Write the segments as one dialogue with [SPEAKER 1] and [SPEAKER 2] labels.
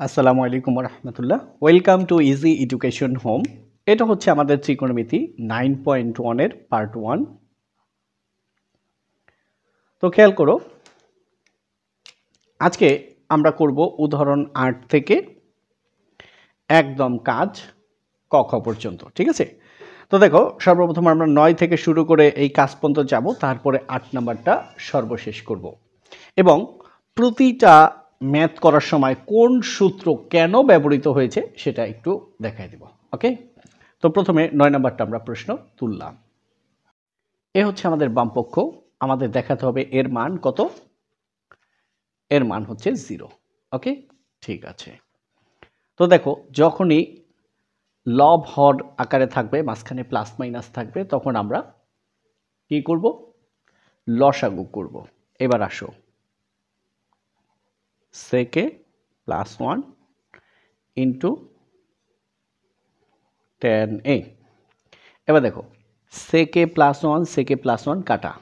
[SPEAKER 1] আসসালামু আলাইকুম রহমতুল্লাহ। Welcome to easy education home. এটা হচ্ছে আমাদের ত্রিকোণমিতি 9.1 এর পার্ট 1। তো খেয়াল করো, আজকে আমরা করব উদাহরণ 8 থেকে একদম কাজ ক খ পর্যন্ত। ঠিক আছে, তো দেখো সর্বপ্রথম আমরা 9 থেকে শুরু করে এই কাজ পর্যন্ত যাব, তারপরে 8 নাম্বারটা সর্বশেষ করব এবং প্রতিটা ম্যাথ করার সময় কোন সূত্র কেন ব্যবহৃত হয়েছে সেটা একটু দেখাই দেব। ওকে, তো প্রথমে 9 নাম্বারটা আমরা প্রশ্ন তুললাম। এ হচ্ছে আমাদের বামপক্ষ, আমাদের দেখাতে হবে এর মান কত। এর মান হচ্ছে 0। ওকে, ঠিক আছে। তো দেখো যখনই লব হর আকারে থাকবে, মাঝখানে প্লাস মাইনাস থাকবে, তখন আমরা কি করব? লসাগু করব। এবার আসো, সেকে প্লাস 1 ইন্টু টেন এ। এবার দেখো সেকে প্লাস 1 সেকে প্লাস 1 কাটা,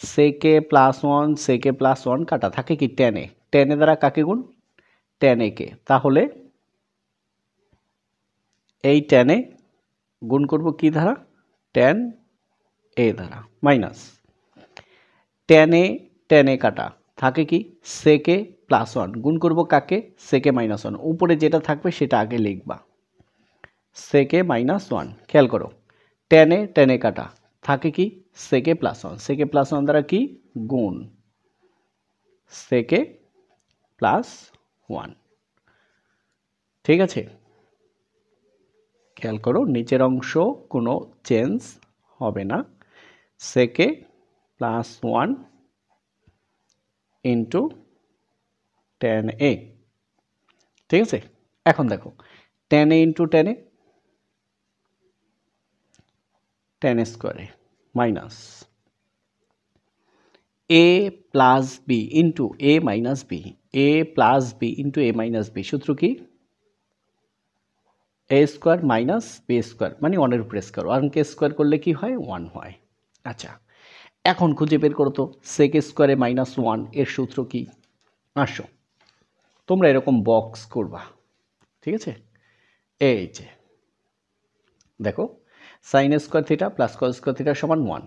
[SPEAKER 1] সেকে প্লাস 1 সেকে প্লাস 1 কাটা, থাকে কি টেনে। টেনে দ্বারা কাকে গুণ? টেন এ কে। তাহলে এই টেনে গুণ করব কি দ্বারা? টেন এ দ্বারা, মাইনাস টেনে কাটা, থাকে কি সেকে প্লাস 1 গুণ করব কাকে? সেকে মাইনাস 1। উপরে যেটা থাকবে সেটা আগে লিখবা, সেকে মাইনাস 1। খেয়াল করো, টেনে কাটা, থাকে কি সেকে প্লাস 1। সেকে প্লাস 1 দ্বারা কি গুণ, সেকে প্লাস 1। ঠিক আছে, খেয়াল করো নিচের অংশ কোনো চেঞ্জ হবে না। সেকে প্লাস 1 ইন্টু টেন এ। ঠিক আছে, এখন দেখো টেন এ ইন্টু টেন স্কোয়ারে মাইনাস এ প্লাস বি ইন্টু এ মাইনাস বি। এ প্লাস বি ইন্টু এ মাইনাস বি, সূত্র কি? এ স্কোয়ার মাইনাস বি স্কোয়ার, মানে 1 এর উপরে স্কোয়ার। 1কে স্কোয়ার করলে কি হয়? 1 হয়। আচ্ছা, এখন খুঁজে বের করো তো সেক স্কোয়ারে মাইনাস 1 এর সূত্র কি? আসো, তোমরা এরকম বক্স করবা। ঠিক আছে, এই যে দেখো sine square theta plus cos square theta সমান 1,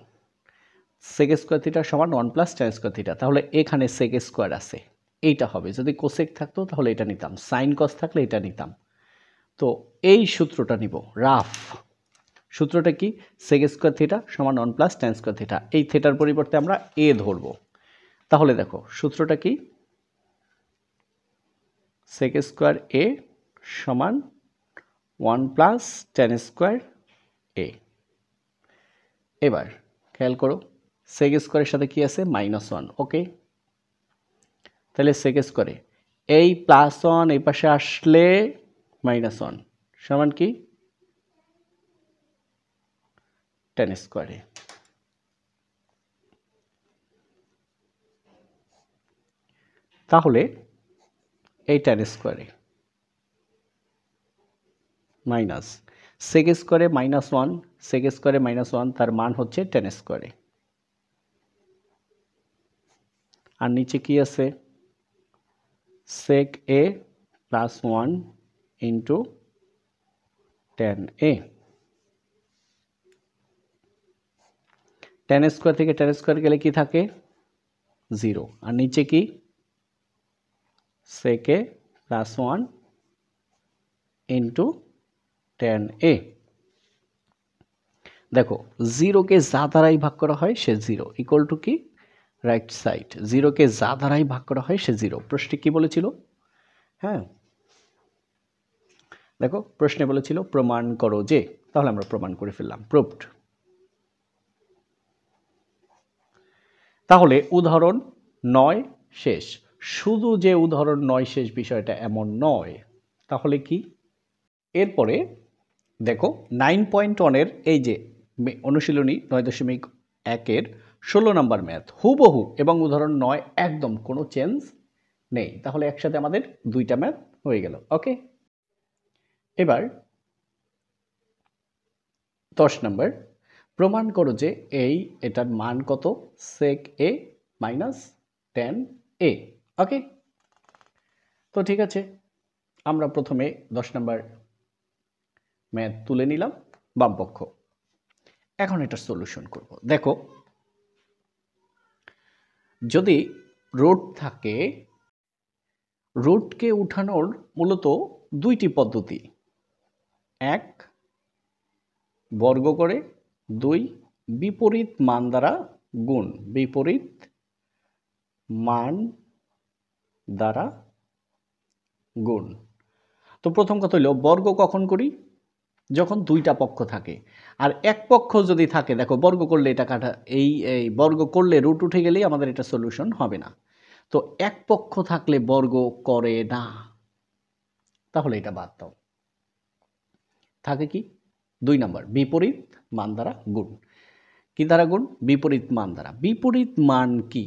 [SPEAKER 1] সেক স্কোয়ার থিটা সমান 1 প্লাস ট্যান স্কোয়ার থিটা। তাহলে এখানে সেক স্কোয়ার আছে, এইটা হবে। যদি কোসেক থাকতো তাহলে এটা নিতাম, সাইন কস থাকলে এটা নিতাম। তো এই সূত্রটা নিব, রাফ সূত্রটা কি? সেক স্কোয়ার থিটা সমান 1 প্লাস ট্যান স্কোয়ার থিটা। এই থিটার পরিবর্তে আমরা এ ধরব। তাহলে দেখো সূত্রটা কি? সেক স্কোয়ার এ সমান 1 প্লাস ট্যান স্কোয়ার এ। এবার খেয়াল করো সেক স্কোয়ারের সাথে কি আছে? মাইনাস 1। ওকে, তাহলে সেক স্কোয়ারে এই প্লাস 1 এই পাশে আসলে মাইনাস 1 সমান কি? টেন স্কোয়ারে। তাহলে এই টেন স্কোয়ারে মাইনাস সেক স্কোয়ারে মাইনাস 1, সেক স্কোয়ারে মাইনাস 1, তার মান হচ্ছে টেন স্কোয়ারে। আর নিচে কি আছে? Sec A plus 1 into tan A. Tan square থেকে টেন স্কোয়ার গেলে কি থাকে? 0। আর নিচে কি? Sec A plus 1 into tan A. দেখো জিরোকে যা দ্বারাই ভাগ করা হয় সে 0 ইকুয়াল টু কি? Right side. জিরোকে যা দ্বারাই ভাগ করা হয় সে 0। প্রশ্নে কি বলেছিল? হ্যাঁ দেখো প্রশ্নে বলেছিল প্রমাণ করো যে, তাহলে আমরা প্রমাণ করে ফেললাম, প্রুভড। তাহলে উদাহরণ 9 শেষ। শুধু যে উদাহরণ 9 শেষ বিষয়টা এমন নয়, তাহলে কি? এরপরে দেখো 9.1 এর এই যে অনুশীলনী 9.1 16 নম্বর ম্যাথ হুবহু এবং উদাহরণ 9 একদম কোনো চেঞ্জ নেই। তাহলে একসাথে আমাদের দুইটা ম্যাথ হয়ে গেল। ওকে, এবার 10 নম্বর, প্রমাণ করো যে এটার মান কত? সেক এ মাইনাস টেন এ। ওকে, তো ঠিক আছে, আমরা প্রথমে 10 নম্বর ম্যাথ তুলে নিলাম বাম পক্ষ। এখন এটা সলিউশন করব। দেখো, যদি রুট থাকে, রুটকে উঠানোর মূলত দুইটি পদ্ধতি। এক, বর্গ করে, দুই, বিপরীত মান দ্বারা গুণ। বিপরীত মান দ্বারা গুণ। তো প্রথম কথা হলো বর্গ কখন করি? যখন দুইটা পক্ষ থাকে। আর এক পক্ষ যদি থাকে, দেখো বর্গ করলে এটা কাটা, এই বর্গ করলে রুট উঠে গেলেই আমাদের এটা সলিউশন হবে না। তো এক পক্ষ থাকলে বর্গ করে না, তাহলে এটা বাদ দাও। থাকে কি? 2 নাম্বার, বিপরীত মান দ্বারা গুণ। কি দ্বারা গুণ? বিপরীত মান দ্বারা। বিপরীত মান কি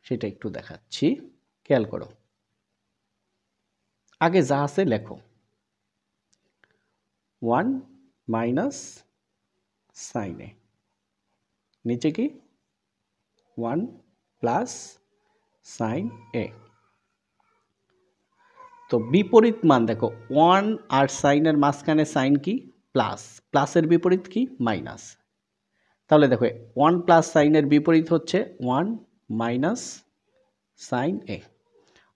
[SPEAKER 1] সেটা একটু দেখাচ্ছি, খেয়াল করো। আগে যা আছে লেখো। 1 মাইনাস সাইন এ, নিচে কি 1 প্লাস সাইন এ। তো বিপরীত মান দেখো, 1 আর সাইনের মাঝখানে সাইন কি? প্লাস। প্লাসের বিপরীত কি? মাইনাস। তাহলে দেখো 1 প্লাস সাইনের বিপরীত হচ্ছে 1 মাইনাস সাইন এ,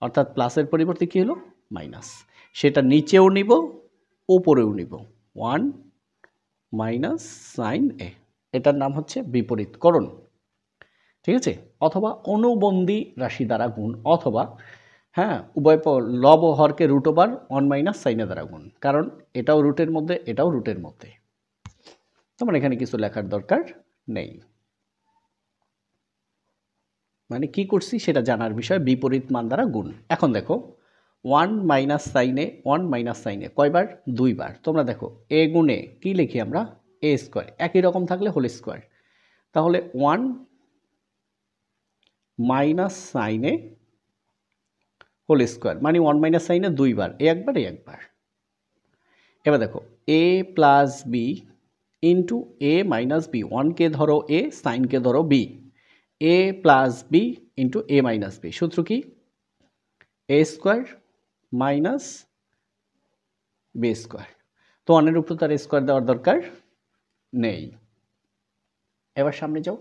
[SPEAKER 1] অর্থাৎ প্লাসের পরিবর্তে কি হলো? মাইনাস। সেটা নিচেও নিব, উপরেও নিব। 1 মাইনাস সাইন এ, এটার নাম হচ্ছে বিপরীতকরণ। ঠিক আছে? অথবা অনুবন্ধী রাশি দ্বারা গুণ, অথবা হ্যাঁ উভয় লব ও হরকে রুট ওভার 1 মাইনাস সাইনে দ্বারা গুণ। কারণ এটাও রুটের মধ্যে, এটাও রুটের মধ্যে। তোমার এখানে কিছু লেখার দরকার নেই, মানে কি করছি সেটা জানার বিষয়। বিপরীত মান দ্বারা গুণ। এখন দেখো 1 মাইনাস সাইনে, 1 মাইনাস সাইনে কয়বার? 2 বার। তোমরা দেখো এ গুণে কি লিখি আমরা? এ স্কোয়ার। একই রকম থাকলে হোল স্কোয়ার। তাহলে 1 মাইনাস সাইনে হোল স্কোয়ার, মানে 1 মাইনাস সাইনে 2 বার, এ একবার, এ একবার। এবার দেখো এ প্লাস বি ইন্টু এ মাইনাস বি। 1কে ধরো এ, সাইনকে ধরো বি। এ প্লাস বি ইন্টু এ মাইনাস বি। সূত্র কি? এ স্কোয়ার মাইনাস বি স্কোয়ার। তো 1-এর উপর তার স্কোয়ার দেওয়ার দরকার নেই। এবার সামনে যাও,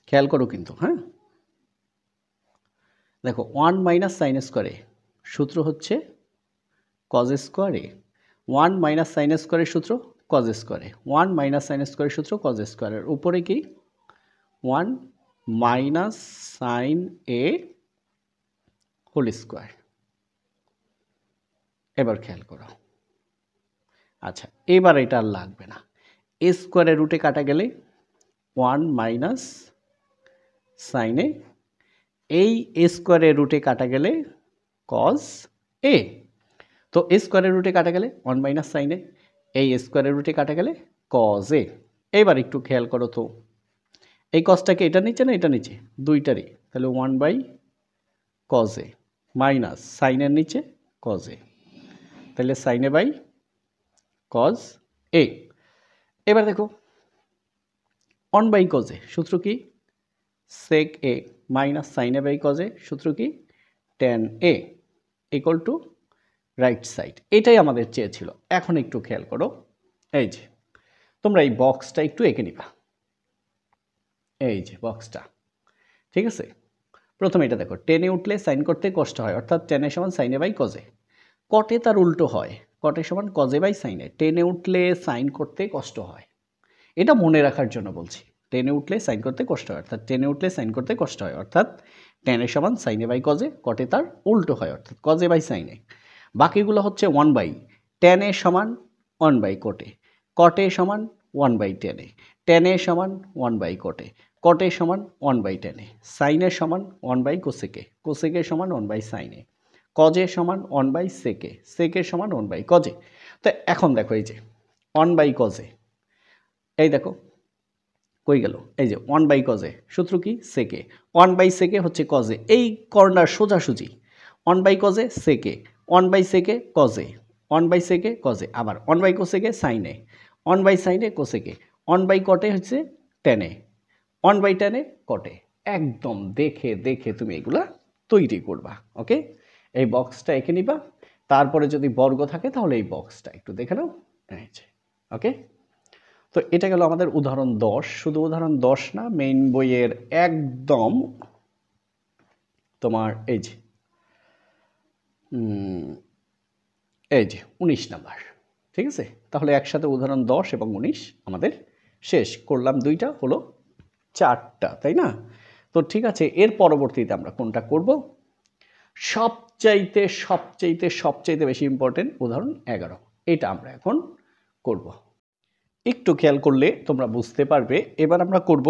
[SPEAKER 1] খেয়াল করো কিন্তু, হ্যাঁ দেখো 1 মাইনাস সাইন স্কোয়ারে সূত্র হচ্ছে কজ স্কোয়ারে। 1 মাইনাস সাইন স্কোয়ারের সূত্র কজ স্কোয়ারে। 1 মাইনাস সাইন স্কোয়ারের সূত্র কজ স্কোয়ারের উপরে কি 1 মাইনাস সাইন এ হোল স্কোয়ার। এবার খেয়াল করো, আচ্ছা এবার এটা আর লাগবে না। এ স্কোয়ারের রুটে কাটা গেলে 1 মাইনাস সাইন এ, এই এ স্কোয়ারের রুটে কাটা গেলে কজ এ। তো এ স্কোয়ারের রুটে কাটা গেলে 1 মাইনাস সাইন এ, এই স্কোয়ারের রুটে কাটা গেলে কজ এ। এবার একটু খেয়াল করো তো, এই কজটাকে এটা নিচে না এটা নিচে? দুইটারই। তাহলে 1 বাই কজ এ মাইনাস সাইনের নিচে কজ এ, তাহলে sine A by cos A. এবার দেখো 1 বাই কজ এ সূত্র কি? Sec A minus sine A by cos A সূত্র কি? Tan A equal to right side. এটাই আমাদের চেয়েছিল। এখন একটু খেয়াল করো, এই যে তোমরা এই বক্সটা একটু এঁকে নিবা, এই যে বক্সটা, ঠিক আছে? প্রথমে এটা দেখো, টেনে উঠলে সাইন করতে কষ্ট হয়, অর্থাৎ টেনে সমান সাইনে বাই কজে। কটে তার উল্টো হয়, কটে সমান কজে বাই সাইনে। টেনে উঠলে সাইন করতে কষ্ট হয়, এটা মনে রাখার জন্য বলছি। টেনে উঠলে সাইন করতে কষ্ট হয়, অর্থাৎ টেনে উঠলে সাইন করতে কষ্ট হয়, অর্থাৎ টেনে সমান সাইনে বাই কজে। কটে তার উল্টো হয়, অর্থাৎ কজে বাই সাইনে। বাকিগুলো হচ্ছে 1 বাই টেনে সমান 1 বাই কোটে, কটে সমান 1 বাই টেনে, টেনে সমান 1 বাই কোটে, কটে সমান 1 বাই টেনে, সাইনে সমান 1 বাই কোসেকে, কোসেকে সমান 1 বাই সাইনে, কজে সমান 1 বাই সেকে, সেকে সমান 1 বাই কজে। তো এখন দেখো এই যে 1 বাই কজে, এই দেখো কই গেল? এই যে 1 বাই কজে সূত্র কি? সেকে। 1 বাই সেকে হচ্ছে কজে, এই কর্নার সোজাসুজি। 1 বাই কজে সেকে, 1 বাই সেকে কজে, 1 বাই সেকে কজে, আবার 1 বাই কোসেকে সাইনে, 1 বাই সাইনে কোসেকে, 1 বাই কটে হচ্ছে টেনে, 1 বাই টেনে কটে। একদম দেখে দেখে তুমি এগুলা তৈরি করবা, ওকে? এই বক্সটা এঁকে নিবা, তারপরে যদি বর্গ থাকে তাহলে এই বক্সটা একটু দেখে নাও। ওকে, তো এটা গেল আমাদের উদাহরণ 10। শুধু উদাহরণ 10 না, মেইন বইয়ের একদম তোমার এই যে 19 নাম্বার। ঠিক আছে, তাহলে একসাথে উদাহরণ 10 এবং 19 আমাদের শেষ করলাম, দুইটা হলো 4টা, তাই না? তো ঠিক আছে, এর পরবর্তীতে আমরা কোনটা করব? সবচাইতে সবচাইতে সবচাইতে বেশি ইম্পর্টেন্ট উদাহরণ 11, এটা আমরা এখন করব। একটু খেয়াল করলে তোমরা বুঝতে পারবে। এবার আমরা করব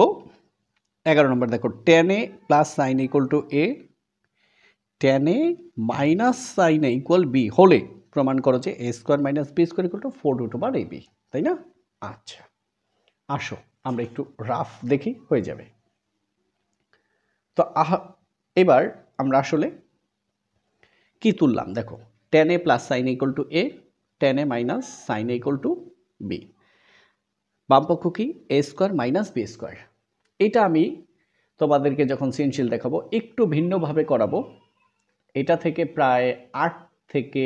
[SPEAKER 1] 11 নম্বর। দেখো, tan a plus sign equal to a, tan a minus sign a equal b হলে প্রমাণ করো যে a square minus b square equal two 4√ab, তাই না? আচ্ছা, আসো আমরা একটু রাফ দেখি, হয়ে যাবে। তো এবার আমরা আসলে কি তুললাম? দেখো, tan a plus sign equal to a, tan a minus sign equal to b, বামপক্ষ কি a square minus b square. এটা আমি তোমাদেরকে যখন সৃজনশীল দেখাবো একটু ভিন্নভাবে করাবো। এটা থেকে প্রায় 8 থেকে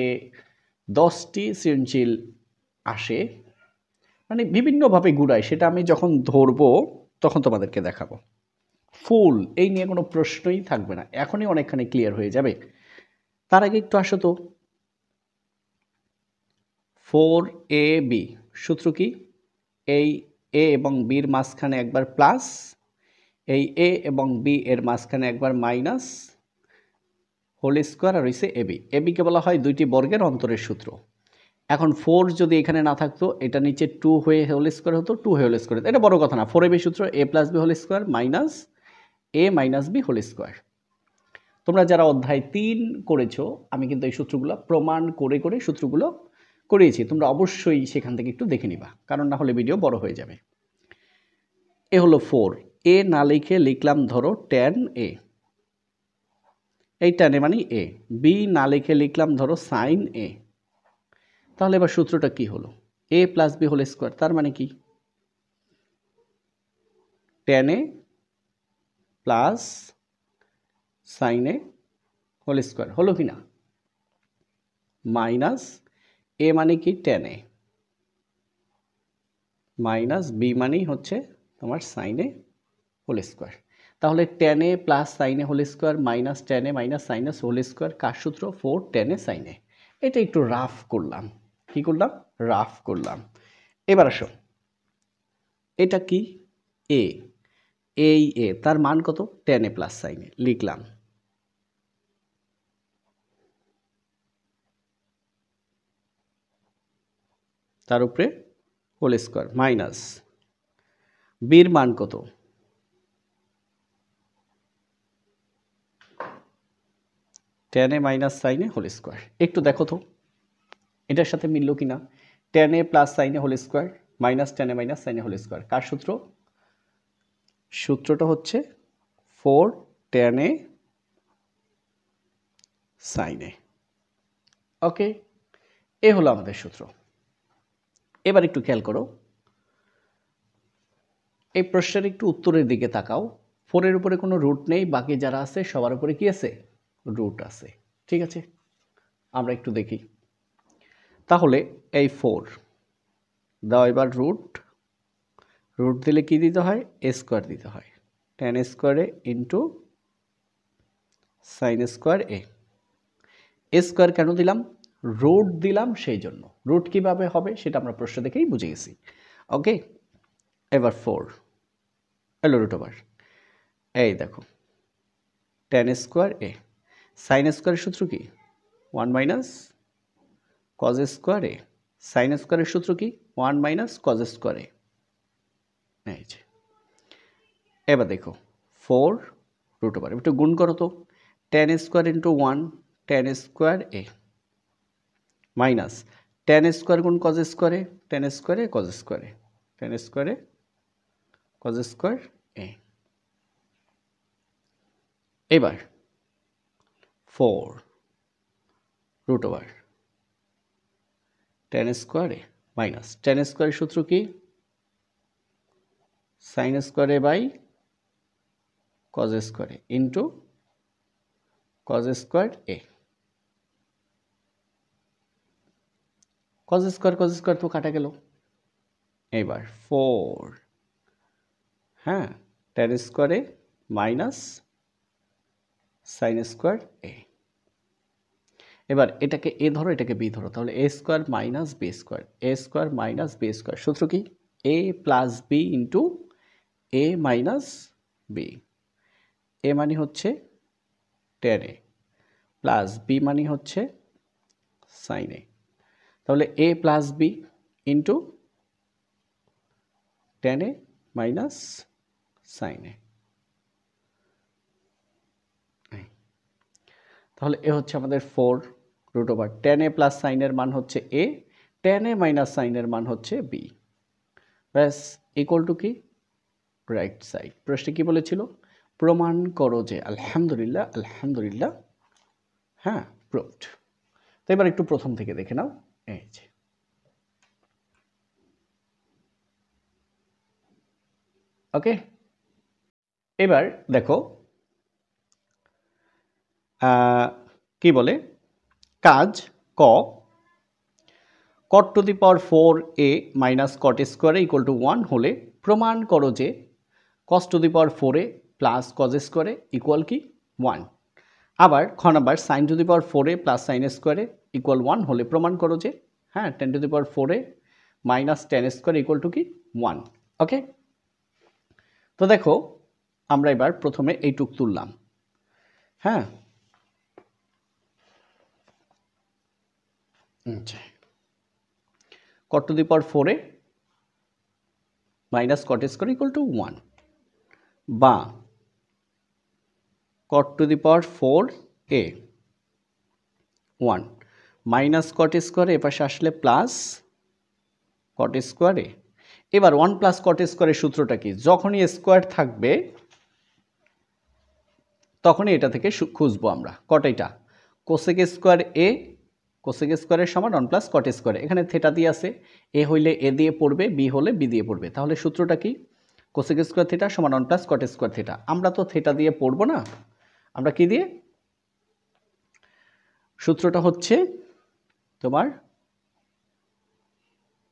[SPEAKER 1] 10টি সৃজনশীল আসে, মানে বিভিন্নভাবে ঘুরায়, সেটা আমি যখন ধরবো তখন তোমাদেরকে দেখাবো। ফুল এই নিয়ে কোনো প্রশ্নই থাকবে না, এখনই অনেকখানি ক্লিয়ার হয়ে যাবে। তার আগে একটু আসো তো, 4ab সূত্র কি? এই a এবং b এর মাঝখানে একবার প্লাস, এই a এবং b এর মাঝখানে একবার মাইনাস, হোল স্কোয়ার, আর হইছে এবি। এবিকে বলা হয় দুইটি বর্গের অন্তরের সূত্র। এখন 4 যদি এখানে না থাকতো, এটা নিচে 2 হয়ে হোল স্কোয়ার হতো, 2 হয়ে হোল স্কোয়ার হতো, এটা বড় কথা না। 4ab সূত্র a plus b whole square minus a minus b whole square. তোমরা যারা অধ্যায় 3 করেছো, আমি কিন্তু এই সূত্রগুলো প্রমাণ করে করে সূত্রগুলো করিয়েছি, তোমরা অবশ্যই সেখান থেকে একটু দেখে নিবা, কারণ না হলে ভিডিও বড় হয়ে যাবে। এ হলো 4, a না লিখে লিখলাম ধরো tan a, এই tan a মানে a, b না লিখে লিখলাম ধরো sin a। তাহলে এবার সূত্রটা কি হলো? a plus b whole square, তার মানে কি? tan a plus sine A whole square হলো কি না? মাইনাস এ মানে কি? tan a, মাইনাস বি মানেই হচ্ছে তোমার সাইন এ হোল স্কোয়ার। তাহলে tan a plus sine A whole square minus tan a minus sine A whole square, কার সূত্র? 4 tan a সাইন এ। এটা একটু রাফ করলাম। কি করলাম? রাফ করলাম। এবার আসো, এটা কি? a, এই a তার মান কত? tan a প্লাস সাইন এ লিখলাম, তার উপরে হোল স্কোয়ার মাইনাস বির মান কত? tan a minus sine A whole square. একটু দেখো তো এটার সাথে মিলল কিনা? tan a plus sine A whole square minus tan a minus sine A whole square, কার সূত্র? সূত্রটা হচ্ছে 4 tan a sine A. Okay, এ হলো আমাদের সূত্র। এবার একটু খেয়াল করো, এই প্রশ্নের একটু উত্তরের দিকে তাকাও। 4 এর উপরে কোনো রুট নেই, বাকি যারা আছে সবার উপরে কি আছে? রুট আছে। ঠিক আছে, আমরা একটু দেখি। তাহলে এই 4 দাও, এবার রুট, রুট দিলে কি দিতে হয়? এ স্কোয়ার দিতে হয়, tan স্কোয়ারে ইন্টু সাইন স্কোয়ার এ। এ স্কোয়ার কেন দিলাম? রুট দিলাম সেই জন্য। রুট কিভাবে হবে সেটা আমরা প্রশ্ন দেখেই বুঝে গেছি। ওকে, এবার 4 এলো রুট ওভার, এই দেখো tan স্কোয়ার এ। সাইন স্কোয়ারের সূত্র কি? 1 মাইনাস কজ স্কোয়ার এ। সাইন স্কোয়ারের সূত্র কি? 1 মাইনাস কজ স্কোয়ার এ। এই যে, এবার দেখো 4 রুট ওভার, একটু গুণ করো তো, tan square into 1 tan square A minus tan square গুণ কজ স্কোয়ারে, tan স্কোয়ারে কজ স্কোয়ারে, tan স্কোয়ারে কজ স্কোয়ার এ। এবার 4 root over tan square A minus tan স্কোয়ারের সূত্র কি? সাইন স্কোয়ারে বাই কজ স্কোয়ারে into cos square A. Cos square তো কাটা গেল। এবার 4, হ্যাঁ, ট্যান স্কোয়ারে মাইনাস সাইন স্কোয়ার এ। এবার এটাকে এ ধরো, এটাকে বি ধরো, তাহলে এ স্কোয়ার মাইনাস বি স্কোয়ার, এ স্কোয়ার মাইনাস বি স্কোয়ার। সূত্র কি? এ প্লাস বি ইন্টু এ মাইনাস বি। এ মানে হচ্ছে ট্যান এ প্লাস বি মানে হচ্ছে সাইন এ। তাহলে A plus B into tan A minus sine A. তাহলে এ হচ্ছে আমাদের 4 root over tan A plus সাইনের মান হচ্ছে এ, ট্যান এ মাইনাস সাইনের মান হচ্ছে বি। ব্যাস, ইকুয়াল টু কি? Right side. প্রশ্নে কি বলেছিল? প্রমাণ করো যে। আলহামদুলিল্লাহ, আলহামদুলিল্লাহ, হ্যাঁ, প্রুভড। তো এবার একটু প্রথম থেকে দেখে নাও। এই যে ওকে, এবার দেখো কি বলে কাজ ক, cot to the power 4a minus cot squared equal to 1 হলে প্রমাণ করো যে cos to the power 4a plus cos squared equal কি 1। আবার খ number sine to the power 4a plus sine squared equal 1 হলে প্রমাণ করো যে, হ্যাঁ, tan to the power 4a minus tan square equal to কি 1। ওকে, তো দেখো আমরা এবার প্রথমে এইটুক তুললাম, হ্যাঁ, cot to the power 4a minus cot square equal to 1 বা cot to the power 4a 1 minus cot স্কোয়ারে এপাশে আসলে প্লাস কট স্কোয়ারে। এবার 1 প্লাস কট স্কোয়ারের সূত্রটা কি? যখনই স্কোয়ার থাকবে তখনই এটা থেকে খুঁজবো আমরা। কট এটা কোসেক স্কোয়ার এ, কোসেক স্কোয়ারের সমান 1 প্লাস কট স্কোয়ার। এখানে থেটা দিয়ে আছে, এ হইলে এ দিয়ে পড়বে, বি হলে বি দিয়ে পড়বে। তাহলে সূত্রটা কি? কোসেক স্কোয়ার থিটা সমান 1 প্লাস কট স্কোয়ার থিটা। আমরা তো থেটা দিয়ে পড়বো না, আমরা কি দিয়ে? সূত্রটা হচ্ছে তোমার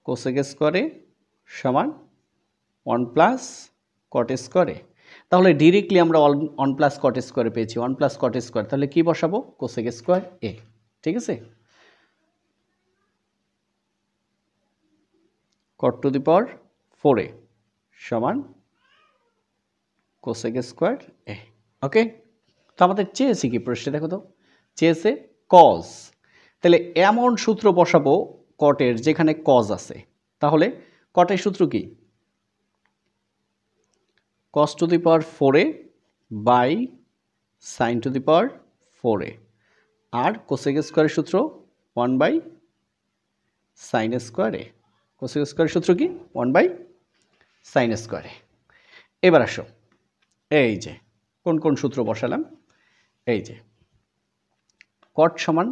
[SPEAKER 1] কোসেক স্কোয়ারে সমান 1 প্লাস কট স্কোয়ারে। তাহলে ডিরেক্টলি আমরা 1 প্লাস কট স্কোয়ারে পেয়েছি, 1 প্লাস কট স্কোয়ার। তাহলে কি বসাবো? কোসেক স্কোয়ার এ। ঠিক আছে, cot to the power 4a সমান কোসেক স্কোয়ার এ। ওকে, তো আমাদের চেয়েছে কি প্রশ্নে? দেখো তো, চেয়েছে কজ। তাহলে এমন সূত্র বসাবো কটের যেখানে কজ আছে। তাহলে কটের সূত্র কি? cos to the power 4a by sine to the power 4a। আর কোসেক স্কোয়ারের সূত্র 1 বাই সাইন স্কোয়ারে। কোসেক স্কোয়ারের সূত্র কি? 1 বাই সাইন স্কোয়ারে। এবার আসো, এই যে কোন কোন সূত্র বসালাম। এই যে কট সমান,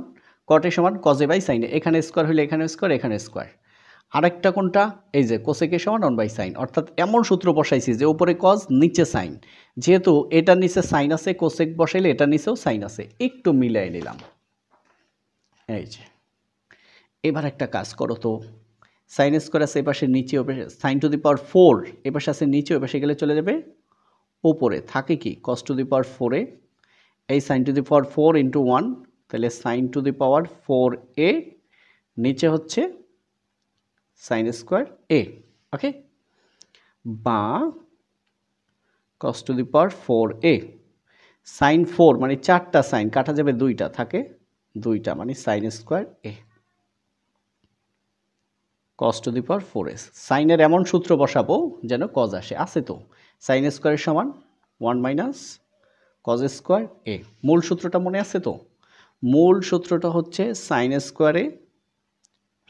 [SPEAKER 1] কটে সমান কজে বাই সাইনে, এখানে স্কোয়ার হলে এখানে স্কোয়ার, এখানে স্কোয়ার। আরেকটা কোনটা? এই যে কোসেকে সমান 1 বাই সাইন। অর্থাৎ এমন সূত্র বসাইছি যে উপরে কজ নিচে সাইন। যেহেতু এটার নিচে সাইন আছে, কোসেক বসাইলে এটার নিচেও সাইন আছে, একটু মিলাই নিলাম। এই যে এবার একটা কাজ করো তো, সাইন স্কোয়ার আছে এপাশে নিচে, সাইন টু দি পাওয়ার 4 এপাশে আছে নিচে, এপাশে গেলে চলে যাবে উপরে। থাকে কি? কস টু দি পাওয়ার 4a, এই sine to the power 4 into 1, তাহলে sine to the power 4a, নিচে হচ্ছে সাইন স্কোয়ার এ। ওকে, বা কস to the power 4a sign 4 মানে 4টা সাইন, কাটা যাবে 2টা, থাকে 2টা, মানে sign square A cos to the power 4s। সাইনের এমন সূত্র বসাবো যেন কজ আসে। আছে তো, সাইন স্কোয়ারের সমান 1 মাইনাস কজ স্কোয়ার এ। মূল সূত্রটা মনে আছে তো? মূল সূত্রটা হচ্ছে সাইন স্কোয়ারে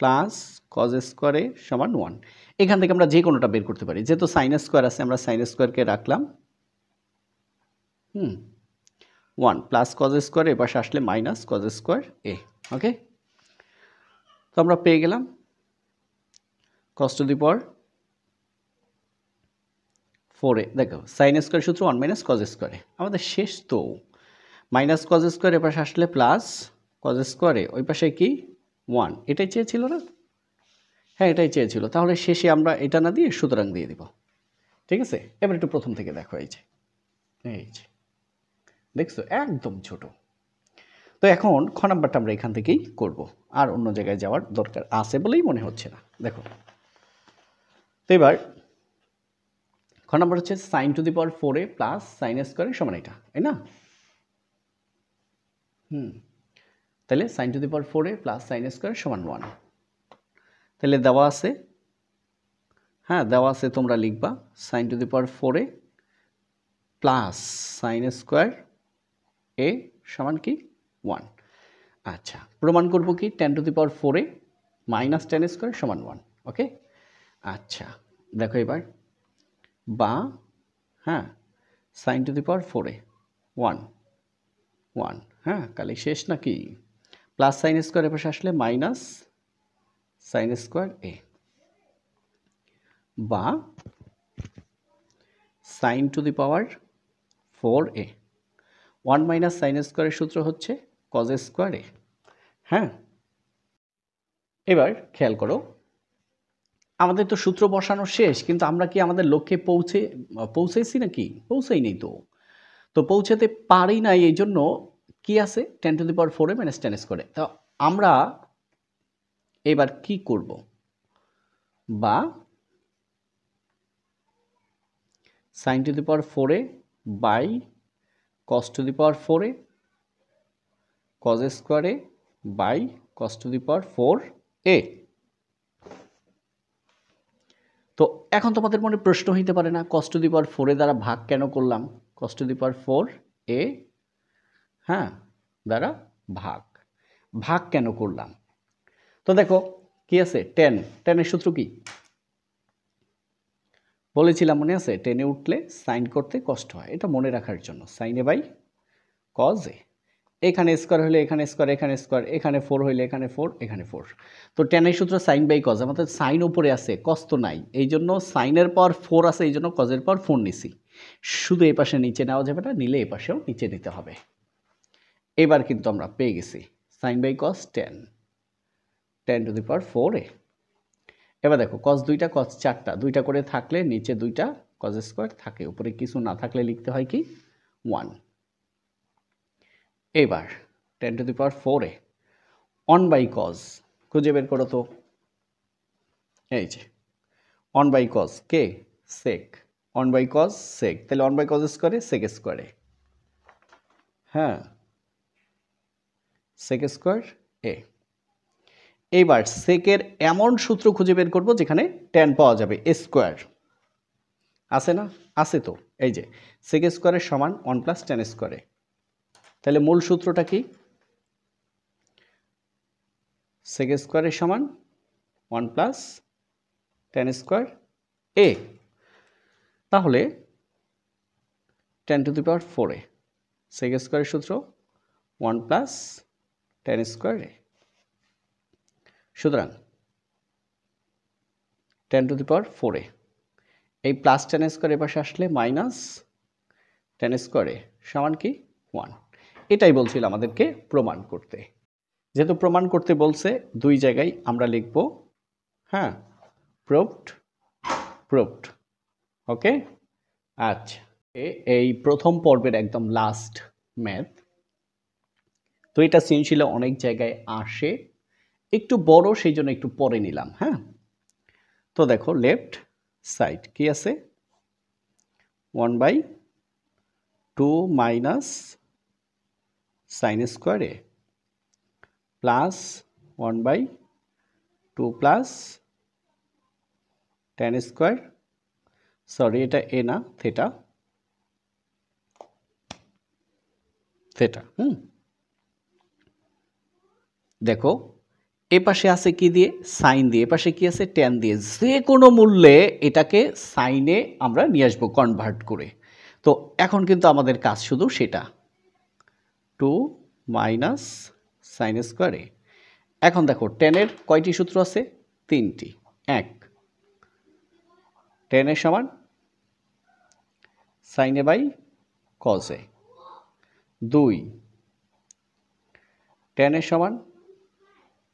[SPEAKER 1] প্লাস কজ স্কোয়ারে সমান 1। এখান থেকে আমরা যে কোনোটা বের করতে পারি। যেহেতু সাইন স্কোয়ার আছে, আমরা সাইন স্কোয়ারকে রাখলাম 1 প্লাস কজ স্কোয়ার, এপাশে আসলে মাইনাস কজ স্কোয়ার এ। ওকে, তো আমরা পেয়ে গেলাম cos to the power 4a। দেখো সাইন স্কোয়ার সূত্র 1 মাইনাস কজ স্কোয়ারে। আমাদের শেষ তো, মাইনাস কজ স্কোয়ার এপাশে আসলে প্লাস কজ স্কোয়ারে, ওই পাশে কি 1, এটাই চেয়েছিল না? হ্যাঁ এটাই চেয়েছিল, তাহলে শেষে আমরা এটা না দিয়ে সুতরাং দিয়ে দিব। ঠিক আছে, এবার একটু প্রথম থেকে দেখো, এই যে দেখছো একদম ছোট। তো এখন খ নাম্বারটা আমরা এখান থেকেই করব, আর অন্য জায়গায় যাওয়ার দরকার আছে বলেই মনে হচ্ছে না। দেখো তো এবার খ নাম্বার হচ্ছে sine to the power 4a plus sine স্কোয়ারের সমান এটা, তাই না? তাহলে sine to the power 4a plus sine স্কোয়ারের সমান 1। তাহলে দেওয়া আছে, হ্যাঁ দেওয়া আছে, তোমরা লিখবা sine to the power 4a plus sine square A সমান কি 1। আচ্ছা, প্রমাণ করব কি, tan to the power 4a minus tan square সমান 1। ওকে, আচ্ছা দেখো এবার, বা হ্যাঁ sign to the power 4a 1 1, হ্যাঁ কালি শেষ নাকি, প্লাস সাইন স্কোয়ার এপাশে আসলে মাইনাস সাইন স্কোয়ার এ, বা sine to the power 4a 1 minus sine স্কোয়ারের সূত্র হচ্ছে কজ স্কোয়ার এ। হ্যাঁ এবার খেয়াল করো, আমাদের তো সূত্র বসানো শেষ, কিন্তু আমরা কি আমাদের লক্ষ্যে পৌঁছেছি নাকি? পৌঁছাই নেই তো। তো পৌঁছাতে পারি নাই, এই জন্য কি আছে, tan to the power 4a minus tan squared. তো আমরা এবার কি করব, বা sine to the power 4a by cos to the power 4a cos squared by cos to the power 4a। তো এখন তোমাদের মনে প্রশ্ন হইতে পারে না, কস টু দি পাওয়ার 4a দ্বারা ভাগ কেন করলাম? কস টু দি পাওয়ার 4a হ্যাঁ দ্বারা ভাগ ভাগ কেন করলাম? তো দেখো কি আছে, টেনের সূত্র কি বলেছিলাম, মনে আছে? টেনে উঠলে সাইন করতে কষ্ট হয়, এটা মনে রাখার জন্য sine A by cos a. এখানে স্কোয়ার হলে এখানে স্কোয়ার, এখানে স্কোয়ার, এখানে 4 হইলে এখানে 4, এখানে 4। তো টেনের সূত্র সাইন বাই কজ, আমাদের সাইন উপরে আছে, কজ তো নাই, এই জন্য সাইনের পাওয়ার 4 আছে, এই জন্য কজের পাওয়ার 4 নিছি। শুধু এই পাশে নিচে নেওয়া যাবে না, নিলে এই পাশেও নিচে নিতে হবে। এবার কিন্তু আমরা পেয়ে গেছি sine by cos 10 to the power 4a। এবার দেখো কজ দুইটা, কজ চারটা, দুইটা করে থাকলে নিচে দুইটা কজ স্কোয়ার থাকে, উপরে কিছু না থাকলে লিখতে হয় কি 1। এবার 10 to the power 4a 1 by cos খুঁজে বের করো তো, এই যে 1 বাই কজ কে সেক, 1 বাই কজ সেক, তাহলে 1 বাই কজ স্কোয়ারে সেক স্কোয়ারে, হ্যাঁ সেক স্কোয়ার এ। এইবার সেকের এমন সূত্র খুঁজে বের করব যেখানে টেন পাওয়া যাবে স্কোয়ার, আছে না? আছে তো, এই যে সেক স্কোয়ারের সমান 1 প্লাস টেন স্কোয়ারে। তাহলে মূল সূত্রটা কি, সেক স্কোয়ারের সমান 1 প্লাস টেন স্কোয়ার এ। তাহলে 10 টু দি পাওয়ার 4a সেক স্কোয়ারের সূত্র 1 প্লাস টেন স্কোয়ার এ। সুতরাং 10 টু দি পাওয়ার 4a, এই প্লাস টেন স্কোয়ার এ পাশে আসলে মাইনাস টেন স্কোয়ারে সমান কি 1। এটাই বলছিল আমাদেরকে প্রমাণ করতে। যেহেতু প্রমাণ করতে বলছে, দুই জায়গায় আমরা লিখব হ্যাঁ প্রুভড প্রুভড। ওকে, আচ্ছা এই প্রথম পর্বের একদম লাস্ট ম্যাথ। তো এটা সৃজনশীলে অনেক জায়গায় আসে, একটু বড় সেই জন্য একটু পরে নিলাম। হ্যাঁ তো দেখো লেফট সাইড কি আছে, 1 by 2 minus sine square a plus 1 by 2 plus tan square, sorry এটা এ না থেটা, থেটা। দেখো এ পাশে আছে কি দিয়ে, সাইন দিয়ে, এ পাশে কি আছে টেন দিয়ে, যে কোনো মূল্যে এটাকে সাইনে আমরা নিয়ে আসবো কনভার্ট করে। তো এখন কিন্তু আমাদের কাজ শুধু সেটা, 2 মাইনাস সাইন স্কোয়ারে। এখন দেখো টেনের কয়টি সূত্র আছে, তিনটি। এক, টেনের সমান সাইনে বাই কজে। দুই, টেনের সমান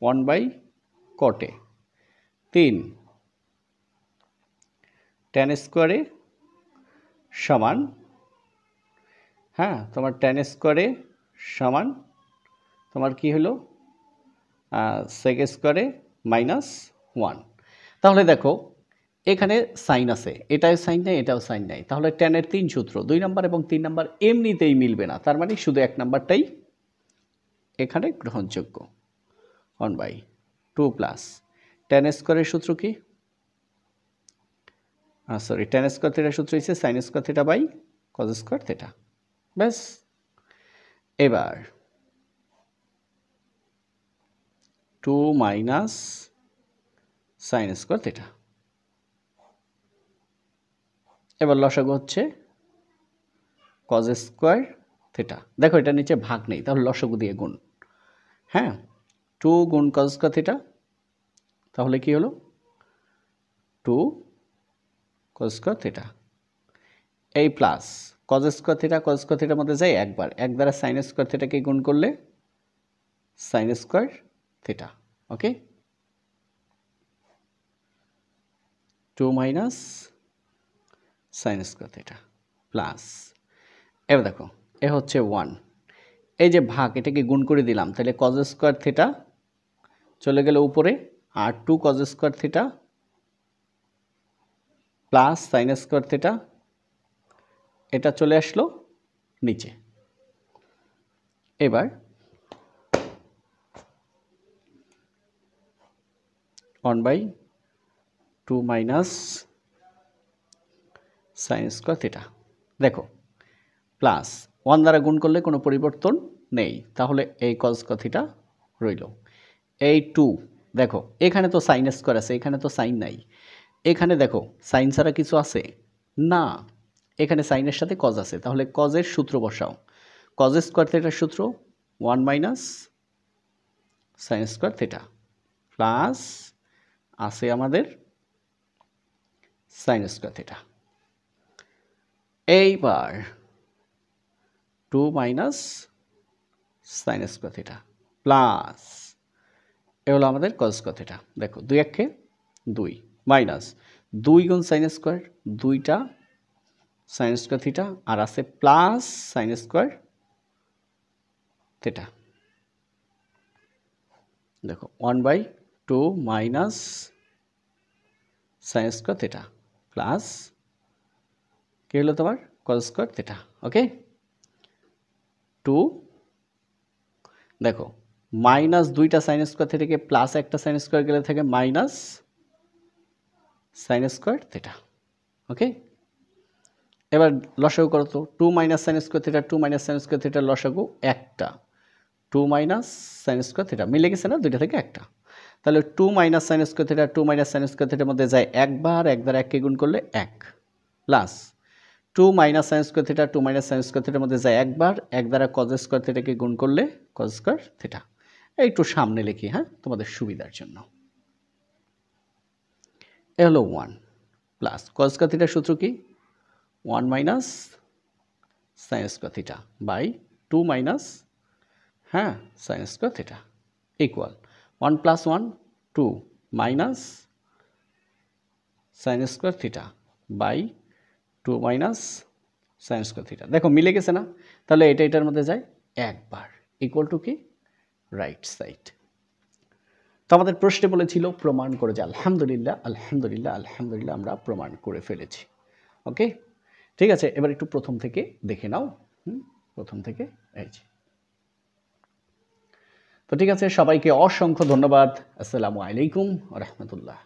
[SPEAKER 1] 1 বাই কটে। 3 tan স্কয়ারে সমান হ্যাঁ তোমার tan স্কয়ারে সমান তোমার কি হলো sec স্কয়ারে -1। তাহলে দেখো এখানে সাইন আছে, এটাও সাইন নাই, এটাও সাইন নাই, তাহলে tan এর 3 সূত্র 2 নাম্বার এবং 3 নাম্বার এমনিতেই মিলবে না, তার মানে শুধু 1 নাম্বারটাই এখানে গ্রহণযোগ্য। 1/2 প্লাস tan স্কয়ারের সূত্র কি, সরি tan স্কয়ার থিটার সূত্র হচ্ছে sin square theta by cos square theta. ব্যাস, এবার 2 মাইনাস sin স্কয়ার থিটা। এবার লসাগু হচ্ছে cos স্কয়ার থিটা। দেখো এটা নিচে ভাগ নেই, তাহলে লসাগু দিয়ে গুণ। হ্যাঁ 2 গুণ cos স্কয়ার থিটা, তাহলে কি হলো 2 cos স্কয়ার থিটা। এই প্লাস cos স্কয়ার থিটার মধ্যে যায় একবার, এক দ্বারা sin স্কয়ার থিটাকে গুণ করলে sin স্কয়ার থিটা। ওকে, 2 minus sin square theta plus, এবার দেখো এ হচ্ছে 1, এই যে ভাগ এটাকে গুণ করে দিলাম, তাহলে cos স্কয়ার থিটা চলে গেল উপরে, আর 2 cos square theta plus sin square theta এটা চলে আসলো নিচে। এবার 1/2 মাইনাস sin স্কয়ার থিটা। দেখো প্লাস 1 দ্বারা গুণ করলে কোনো পরিবর্তন নেই, তাহলে এই cos স্কয়ার থিটা রইল। এই 2 দেখো এখানে তো sin স্কয়ার আছে, এখানে তো sin নাই, এখানে দেখো sin ছাড়া কিছু আছে না, এখানে sin এর সাথে cos আছে, তাহলে cos এর সূত্র বসাও। cos স্কয়ার থিটার সূত্র 1 minus sin square theta plus আছে আমাদের sin স্কয়ার থিটা। এইবার 2 minus sin square theta plus A হলো আমাদের cos স্কয়ার থিটা। দেখো 2 একে 2 মাইনাস 2 গুণ sin স্কয়ার, 2টা sin স্কয়ার থিটা, আর আছে প্লাস sin স্কয়ার থিটা। দেখো 1/2 minus sin square theta plus কি হলো তোমার cos স্কয়ার থিটা। ওকে, 2 দেখো মাইনাস 2টা sin স্কয়ার থিটাকে প্লাস একটা sin স্কয়ার গেলে থাকে মাইনাস sin স্কয়ার থিটা। ওকে, এবার লসাগু করো তো, 2 minus sin square theta 2 minus sin square থিটার লসাগু একটা, 2 মাইনাস sin স্কয়ার থিটা মিলে গেছে না, দুইটা থেকে একটা, তাহলে 2 minus sin square theta 2 minus sin square থিটার মধ্যে যায় একবার, এক দ্বারা 1 কে গুণ করলে 1 plus 2 minus sin square theta 2 minus sin square থিটার মধ্যে যায় একবার, এক দ্বারা cos স্কয়ার থিটাকে গুণ করলে cos স্কয়ার থিটা। একটু সামনে লিখি হ্যাঁ তোমাদের সুবিধার জন্য। এ হলো 1 প্লাস cos স্কয়ার থিটার সূত্র কি 1 minus sin square theta by 2 minus হ্যাঁ sin square theta equal 1 plus 1 2 minus sin square theta by 2 minus sin square theta. দেখো মিলে গেছে না, তাহলে এটা এটার মধ্যে যায় একবার, ইকুয়াল টু কি রাইট সাইড। তো আমাদের প্রশ্নে বলেছিল প্রমাণ করে যে আলহামদুলিল্লাহ আলহামদুলিল্লাহ আলহামদুলিল্লাহ আমরা প্রমাণ করে ফেলেছি। ওকে, ঠিক আছে, এবার একটু প্রথম থেকে দেখে নাও। প্রথম থেকে এই যে। তো ঠিক আছে, সবাইকে অসংখ্য ধন্যবাদ। আসসালামু আলাইকুম ওয়া রাহমাতুল্লাহ।